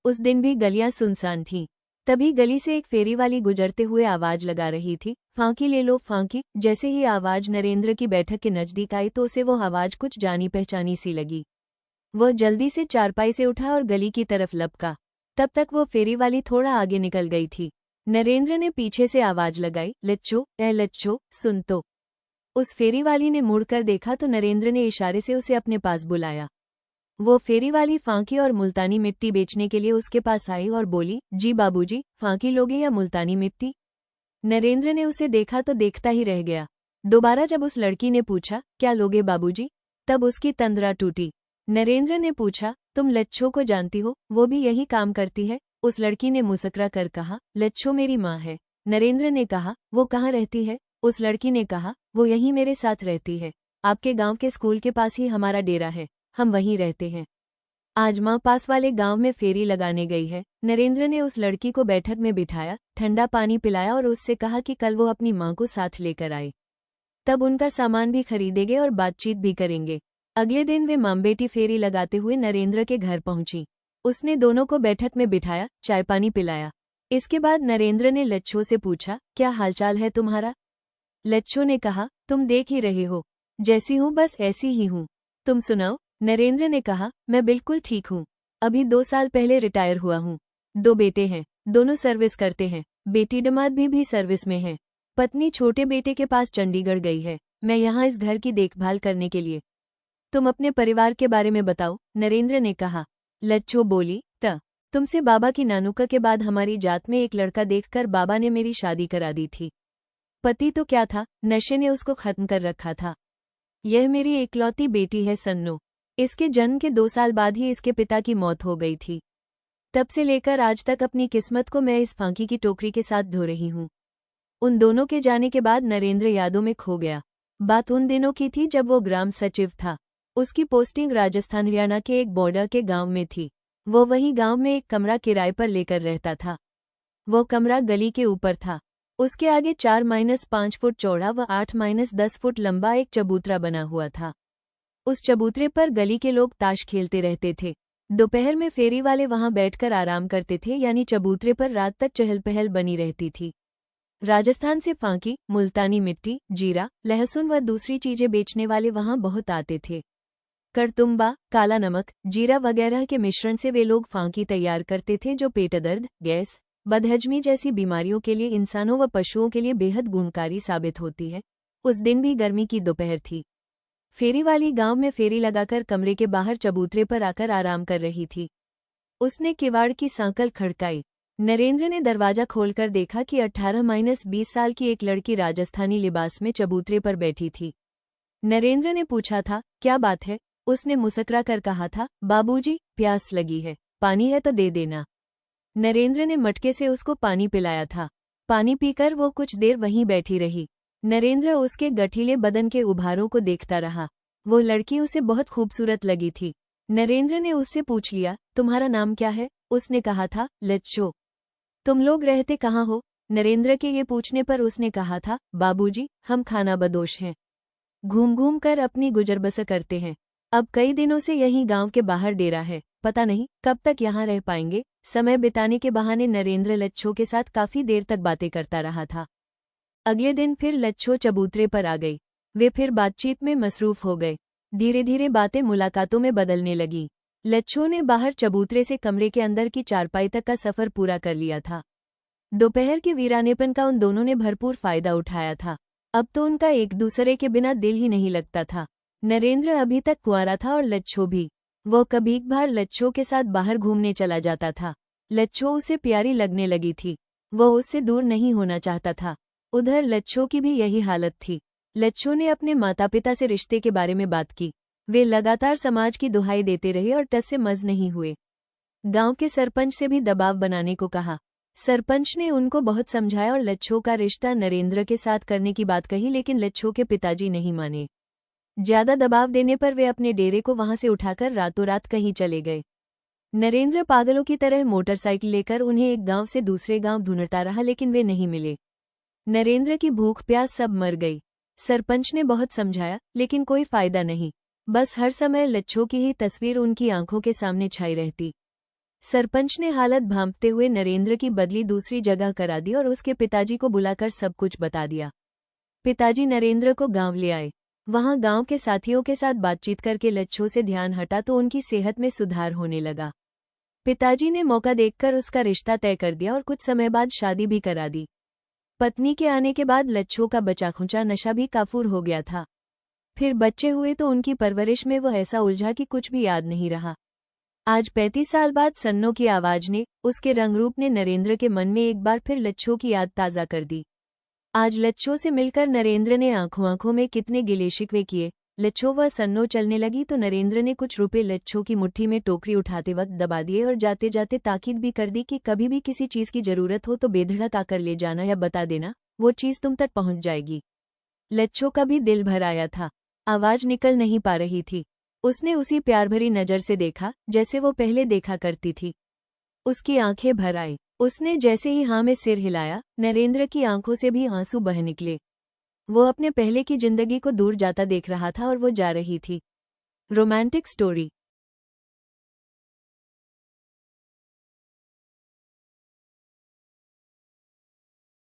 उस दिन भी गलियां सुनसान थीं। तभी गली से एक फेरी वाली गुजरते हुए आवाज लगा रही थी, फांकी ले लो फांकी। जैसे ही आवाज नरेंद्र की बैठक के नजदीक आई तो उसे वो आवाज कुछ जानी पहचानी सी लगी। वह जल्दी से चारपाई से उठा और गली की तरफ लपका। तब तक वो फेरी वाली थोड़ा आगे निकल गई थी। नरेंद्र ने पीछे से आवाज लगाई, लच्छो ए लच्छो, सुन तो। उस फेरी वाली ने मुड़कर देखा तो नरेंद्र ने इशारे से उसे अपने पास बुलाया। वो फेरी वाली फांकी और मुल्तानी मिट्टी बेचने के लिए उसके पास आई और बोली, जी बाबूजी, फांकी लोगे या मुल्तानी मिट्टी? नरेंद्र ने उसे देखा तो देखता ही रह गया। दोबारा जब उस लड़की ने पूछा, क्या लोगे बाबूजी, तब उसकी तंद्रा टूटी। नरेंद्र ने पूछा, तुम लच्छो को जानती हो, वो भी यही काम करती है? उस लड़की ने मुस्कुरा कर कहा, लच्छो मेरी माँ है। नरेंद्र ने कहा, वो कहाँ रहती है? उस लड़की ने कहा, वो यहीं मेरे साथ रहती है। आपके गांव के स्कूल के पास ही हमारा डेरा है, हम वहीं रहते हैं। आज माँ पास वाले गांव में फेरी लगाने गई है। नरेंद्र ने उस लड़की को बैठक में बिठाया, ठंडा पानी पिलाया और उससे कहा कि कल वो अपनी माँ को साथ लेकर आए। तब उनका सामान भी खरीदेंगे और बातचीत भी करेंगे। अगले दिन वे माँ बेटी फेरी लगाते हुए नरेंद्र के घर पहुंची। उसने दोनों को बैठक में बिठाया, चाय पानी पिलाया। इसके बाद नरेंद्र ने लच्छो से पूछा, क्या हालचाल है तुम्हारा? लच्छो ने कहा, तुम देख ही रहे हो, जैसी हूँ बस ऐसी ही हूँ। तुम सुनाओ? नरेंद्र ने कहा, मैं बिल्कुल ठीक हूँ। अभी 2 साल पहले रिटायर हुआ हूँ। 2 बेटे हैं, दोनों सर्विस करते हैं। बेटी दामाद भी सर्विस में है। पत्नी छोटे बेटे के पास चंडीगढ़ गई है। मैं यहाँ इस घर की देखभाल करने के लिए। तुम अपने परिवार के बारे में बताओ, नरेंद्र ने कहा। लच्छो बोली, तुमसे बाबा की नानुका के बाद हमारी जात में एक लड़का देखकर बाबा ने मेरी शादी करा दी थी। पति तो क्या था, नशे ने उसको खत्म कर रखा था। यह मेरी इकलौती बेटी है सन्नो। इसके जन्म के 2 साल बाद ही इसके पिता की मौत हो गई थी। तब से लेकर आज तक अपनी किस्मत को मैं इस फांकी की टोकरी के साथ ढो रही हूँ। उन दोनों के जाने के बाद नरेंद्र यादों में खो गया। बात उन दिनों की थी जब वो ग्राम सचिव था। उसकी पोस्टिंग राजस्थान हरियाणा के एक बॉर्डर के गांव में थी। वो वही गांव में एक कमरा किराए पर लेकर रहता था। वो कमरा गली के ऊपर था। उसके आगे 4-5 फुट चौड़ा व 8-10 फुट लंबा एक चबूतरा बना हुआ था। उस चबूतरे पर गली के लोग ताश खेलते रहते थे। दोपहर में फेरी वाले वहां बैठकर आराम करते थे, यानी चबूतरे पर रात तक चहल पहल बनी रहती थी। राजस्थान से फांकी, मुल्तानी मिट्टी, जीरा, लहसुन व दूसरी चीजें बेचने वाले वहां बहुत आते थे। करतुम्बा, काला नमक, जीरा वगैरह के मिश्रण से वे लोग फांकी तैयार करते थे, जो पेट दर्द, गैस, बदहजमी जैसी बीमारियों के लिए इंसानों व पशुओं के लिए बेहद गुणकारी साबित होती है। उस दिन भी गर्मी की दोपहर थी। फेरी वाली गांव में फेरी लगाकर कमरे के बाहर चबूतरे पर आकर आराम कर रही थी। उसने किवाड़ की सांकल खड़काई। नरेंद्र ने दरवाजा खोलकर देखा कि 18-20 साल की एक लड़की राजस्थानी लिबास में चबूतरे पर बैठी थी। नरेंद्र ने पूछा था, क्या बात है? उसने मुस्कुरा कर कहा था, बाबूजी, प्यास लगी है, पानी है तो दे देना। नरेंद्र ने मटके से उसको पानी पिलाया था। पानी पीकर वो कुछ देर वहीं बैठी रही। नरेंद्र उसके गठीले बदन के उभारों को देखता रहा। वो लड़की उसे बहुत खूबसूरत लगी थी। नरेंद्र ने उससे पूछ लिया, तुम्हारा नाम क्या है? उसने कहा था, लच्छो। तुम लोग रहते कहाँ हो? नरेंद्र के ये पूछने पर उसने कहा था, बाबूजी, हम खाना बदोश हैं, घूम घूम कर अपनी गुजर बसर करते हैं। अब कई दिनों से यहीं गांव के बाहर डेरा है, पता नहीं कब तक यहाँ रह पाएंगे। समय बिताने के बहाने नरेंद्र लच्छो के साथ काफी देर तक बातें करता रहा था। अगले दिन फिर लच्छो चबूतरे पर आ गई। वे फिर बातचीत में मसरूफ हो गए। धीरे धीरे बातें मुलाकातों में बदलने लगी। लच्छो ने बाहर चबूतरे से कमरे के अंदर की चारपाई तक का सफर पूरा कर लिया था। दोपहर के वीरानेपन का उन दोनों ने भरपूर फायदा उठाया था। अब तो उनका एक दूसरे के बिना दिल ही नहीं लगता था। नरेंद्र अभी तक कुंवारा था और लच्छो भी। वो कभी बार लच्छो के साथ बाहर घूमने चला जाता था। लच्छो उसे प्यारी लगने लगी थी। वो उससे दूर नहीं होना चाहता था। उधर लच्छो की भी यही हालत थी। लच्छो ने अपने माता पिता से रिश्ते के बारे में बात की। वे लगातार समाज की दुहाई देते रहे और टस से मज नहीं हुए। गांव के सरपंच से भी दबाव बनाने को कहा। सरपंच ने उनको बहुत समझाया और लच्छो का रिश्ता नरेंद्र के साथ करने की बात कही, लेकिन लच्छो के पिताजी नहीं माने। ज्यादा दबाव देने पर वे अपने डेरे को वहां से उठाकर रातों रात कहीं चले गए। नरेंद्र पागलों की तरह मोटरसाइकिल लेकर उन्हें एक गांव से दूसरे गांव ढूंढता रहा, लेकिन वे नहीं मिले। नरेंद्र की भूख प्यास सब मर गई। सरपंच ने बहुत समझाया, लेकिन कोई फायदा नहीं। बस हर समय लच्छो की ही तस्वीर उनकी आंखों के सामने छाई रहती। सरपंच ने हालत भांपते हुए नरेंद्र की बदली दूसरी जगह करा दी और उसके पिताजी को बुलाकर सब कुछ बता दिया। पिताजी नरेंद्र को गांव ले आए। वहां गांव के साथियों के साथ बातचीत करके लच्छो से ध्यान हटा तो उनकी सेहत में सुधार होने लगा। पिताजी ने मौका देखकर उसका रिश्ता तय कर दिया और कुछ समय बाद शादी भी करा दी। पत्नी के आने के बाद लच्छो का बचा खुचा नशा भी काफूर हो गया था। फिर बच्चे हुए तो उनकी परवरिश में वह ऐसा उलझा कि कुछ भी याद नहीं रहा। आज 35 साल बाद सन्नो की आवाज ने, उसके रंगरूप ने नरेंद्र के मन में एक बार फिर लच्छो की याद ताज़ा कर दी। आज लच्छो से मिलकर नरेंद्र ने आंखों आंखों में कितने गिले शिकवे किए। लच्छो व सन्नो चलने लगी तो नरेंद्र ने कुछ रुपए लच्छो की मुट्ठी में टोकरी उठाते वक्त दबा दिए और जाते जाते ताकीद भी कर दी कि कभी भी किसी चीज की जरूरत हो तो बेधड़क आकर ले जाना या बता देना, वो चीज तुम तक पहुंच जाएगी। लच्छो का भी दिल भर आया था। आवाज निकल नहीं पा रही थी। उसने उसी प्यार भरी नजर से देखा जैसे वो पहले देखा करती थी। उसकी आंखें भर आई। उसने जैसे ही हाँ में सिर हिलाया, नरेंद्र की आंखों से भी आंसू बह निकले। वो अपने पहले की जिंदगी को दूर जाता देख रहा था और वो जा रही थी। Romantic story.